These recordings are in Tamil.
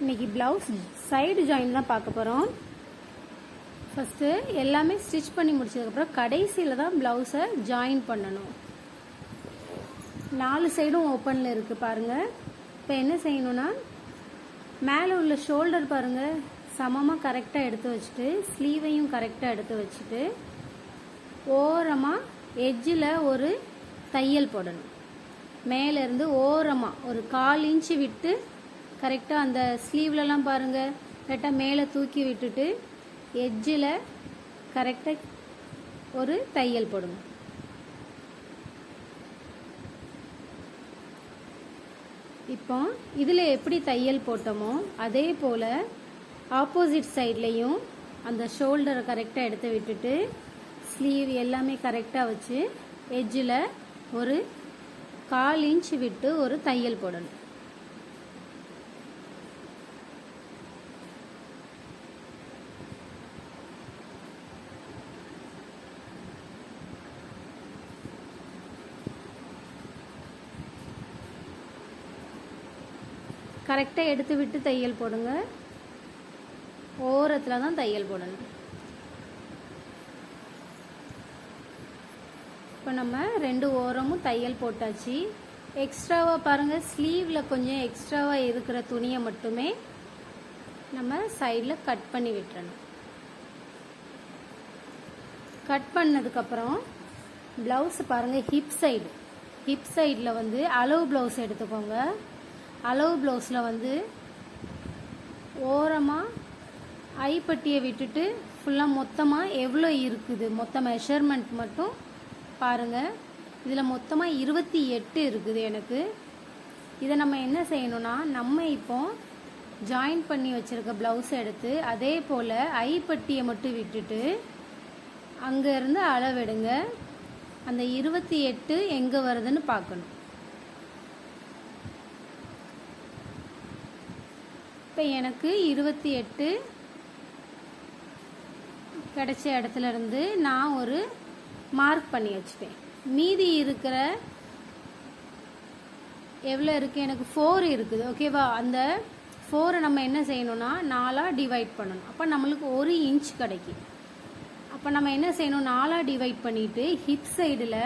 இன்னைக்கு ப்ளவுஸ் சைடு ஜாயின் தான் பார்க்க போகிறோம். ஃபஸ்ட்டு எல்லாமே ஸ்டிச் பண்ணி முடிச்சதுக்கப்புறம் கடைசியில் தான் ப்ளவுஸை ஜாயின் பண்ணணும். 4 சைடும் ஓப்பனில் இருக்குது பாருங்கள். இப்போ என்ன செய்யணும்னா, மேலே உள்ள ஷோல்டர் பாருங்கள் சமமாக கரெக்டாக எடுத்து வச்சுட்டு, ஸ்லீவையும் கரெக்டாக எடுத்து வச்சுட்டு, ஓரமாக எட்ஜில் ஒரு தையல் போடணும். மேலேருந்து ஓரமாக ஒரு 1/4 இன்ச்சு விட்டு கரெக்டாக அந்த ஸ்லீவ்லலாம் பாருங்கள் கரெக்டாக மேலே தூக்கி விட்டுட்டு எட்ஜில் கரெக்டாக ஒரு தையல் போடுங்க. இப்போ இதில் எப்படி தையல் போட்டோமோ அதே போல் ஆப்போசிட் சைட்லேயும் அந்த ஷோல்டரை கரெக்டாக எடுத்து விட்டுட்டு ஸ்லீவ் எல்லாமே கரெக்டாக வச்சு எட்ஜில் ஒரு 1/4 இன்ச் விட்டு ஒரு தையல் போடணும். கரெக்டாக எடுத்து விட்டு தையல் போடுங்க. ஓரத்தில் தான் தையல் போடணும். இப்போ நம்ம 2 ஓரமும் தையல் போட்டாச்சு. எக்ஸ்ட்ராவாக பாருங்கள், ஸ்லீவில் கொஞ்சம் எக்ஸ்ட்ராவாக இருக்கிற துணியை மட்டுமே நம்ம சைடில் கட் பண்ணி விட்டுறணும். கட் பண்ணதுக்கப்புறம் ப்ளவுஸ் பாருங்கள், ஹிப் சைடில் வந்து அளவு ப்ளவுஸ் எடுத்துக்கோங்க. அளவு ப்ளவுஸில் வந்து ஓரமாக ஐப்பட்டியை விட்டுட்டு ஃபுல்லாக மொத்தமாக எவ்வளோ இருக்குது மொத்த மெஷர்மெண்ட் மட்டும் பாருங்கள். இதில் மொத்தமாக 28 இருக்குது எனக்கு. இதை நம்ம என்ன செய்யணும்னா, நம்ம இப்போ ஜாயின் பண்ணி வச்சுருக்க ப்ளவுஸ் எடுத்து அதே போல் ஐப்பட்டியை மட்டும் விட்டுட்டு அங்கேருந்து அளவெடுங்க. அந்த 28 எங்கே வருதுன்னு பார்க்கணும். இப்போ எனக்கு 28 கிடைச்ச இடத்துல இருந்து நான் ஒரு மார்க் பண்ணி வச்சுட்டேன். மீதி இருக்கிற எவ்வளோ இருக்குது, எனக்கு 4 இருக்குது. ஓகேவா? அந்த 4 நம்ம என்ன செய்யணும்னா 4ஆக டிவைட் பண்ணணும். அப்போ நம்மளுக்கு 1 இன்ச் கிடைக்கும். அப்போ நம்ம என்ன செய்யணும், 4ஆக டிவைட் பண்ணிவிட்டு ஹிப் சைடில்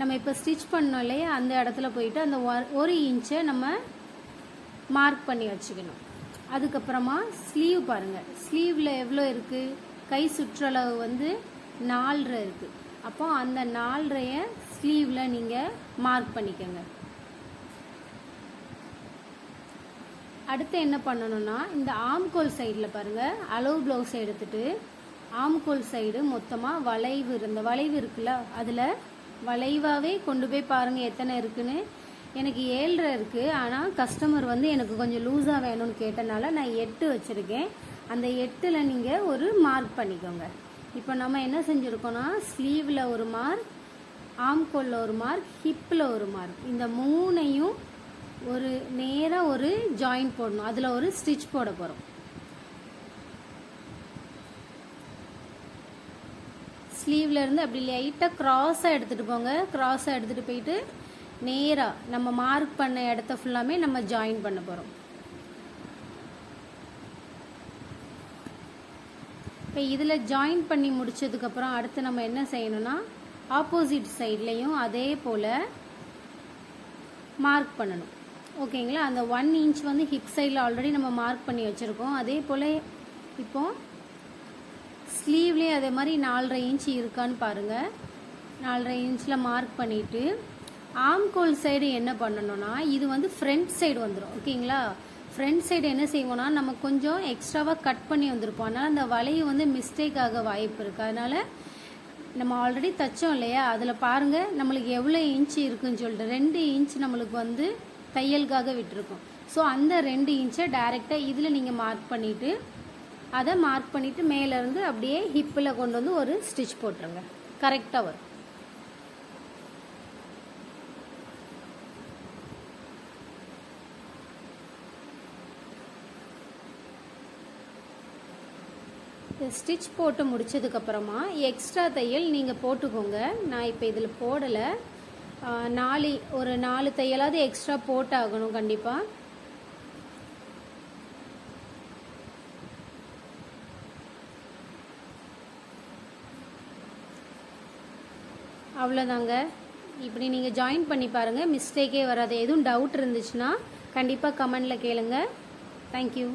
நம்ம இப்போ ஸ்டிச் பண்ணோம் இல்லையா, அந்த இடத்துல போயிட்டு அந்த 1 இன்ச்சை நம்ம மார்க் பண்ணி வச்சுக்கணும். அதுக்கப்புறமா ஸ்லீவ் பாருங்கள், ஸ்லீவில் எவ்வளோ இருக்குது, கை சுற்றளவு வந்து 4.5 இருக்குது. அப்போ அந்த 4.5 ஸ்லீவில் நீங்கள் மார்க் பண்ணிக்கோங்க. அடுத்து என்ன பண்ணணும்னா, இந்த ஆம்கோல் சைடில் பாருங்கள், அளவு ப்ளவுஸ் எடுத்துட்டு ஆம்கோல் சைடு மொத்தமாக வளைவு இருக்குல்ல, அதில் வளைவாகவே கொண்டு போய் பாருங்கள் எத்தனை இருக்குன்னு. எனக்கு 7.5 இருக்குது. ஆனால் கஸ்டமர் வந்து எனக்கு கொஞ்சம் லூஸாக வேணும்னு கேட்டனால நான் 8 வச்சுருக்கேன். அந்த 8ல் நீங்கள் ஒரு மார்க் பண்ணிக்கோங்க. இப்போ நம்ம என்ன செஞ்சுருக்கோன்னா, ஸ்லீவில் ஒரு மார்க், ஆம்கோலில் ஒரு மார்க், ஹிப்பில் ஒரு மார்க், இந்த 3ஐயும் ஒரு நேராக ஒரு ஜாயின் போடணும். அதில் ஒரு ஸ்டிச் போட போகிறோம். ஸ்லீவில் இருந்து அப்படி லைட்டாக க்ராஸாக எடுத்துகிட்டு போங்க. க்ராஸாக எடுத்துகிட்டு போயிட்டு நேராக நம்ம மார்க் பண்ண இடத்த ஃபுல்லாமே நம்ம ஜாயின் பண்ண போகிறோம். இப்போ இதில் ஜாயின் பண்ணி முடிச்சதுக்கப்புறம் அடுத்து நம்ம என்ன செய்யணும்னா, ஆப்போசிட் சைட்லேயும் அதே போல் மார்க் பண்ணணும். ஓகேங்களா? அந்த 1 இன்ச் வந்து ஹிப் சைடில் ஆல்ரெடி நம்ம மார்க் பண்ணி வச்சுருக்கோம். அதே போல் இப்போ ஸ்லீவ்லேயே அதே மாதிரி 4.5 இன்ச் இருக்கான்னு பாருங்கள். 4.5 இன்ச்சில் மார்க் பண்ணிவிட்டு ஆம்கோல் சைடு என்ன பண்ணணும்னா, இது வந்து ஃப்ரண்ட் சைடு வந்துடும். ஓகேங்களா? ஃப்ரண்ட் சைடு என்ன செய்வோம்னா, நம்ம கொஞ்சம் எக்ஸ்ட்ராவாக கட் பண்ணி வந்திருப்போம். அதனால் அந்த வளைவு வந்து மிஸ்டேக் ஆக வாய்ப்பு இருக்குது. அதனால் நம்ம ஆல்ரெடி தைச்சோம் இல்லையா, அதில் பாருங்கள் நம்மளுக்கு எவ்வளோ இன்ச்சு இருக்குன்னு சொல்லிட்டு 2 இன்ச் நம்மளுக்கு வந்து தையலுக்காக விட்டுருக்கோம். ஸோ அந்த 2 இன்ச்சை டைரெக்டாக இதில் நீங்கள் மார்க் பண்ணிவிட்டு அதை மார்க் பண்ணிவிட்டு மேலேருந்து அப்படியே ஹிப்பில் கொண்டு வந்து ஒரு ஸ்டிச் போட்டுருங்க. கரெக்டாக வரும். ஸ்டிச் போட்டு முடிச்சதுக்கப்புறமா எக்ஸ்ட்ரா தையல் நீங்கள் போட்டுக்கோங்க. நான் இப்போ இதில் போடலை. ஒரு 4 தையலாவது எக்ஸ்ட்ரா போட்டாகணும் கண்டிப்பாக. அவ்வளோதாங்க. இப்படி நீங்கள் ஜாயின் பண்ணி பாருங்கள், மிஸ்டேக்கே வராது. எதுவும் டவுட் இருந்துச்சுன்னா கண்டிப்பாக கமெண்டில் கேளுங்க. தேங்க்யூ.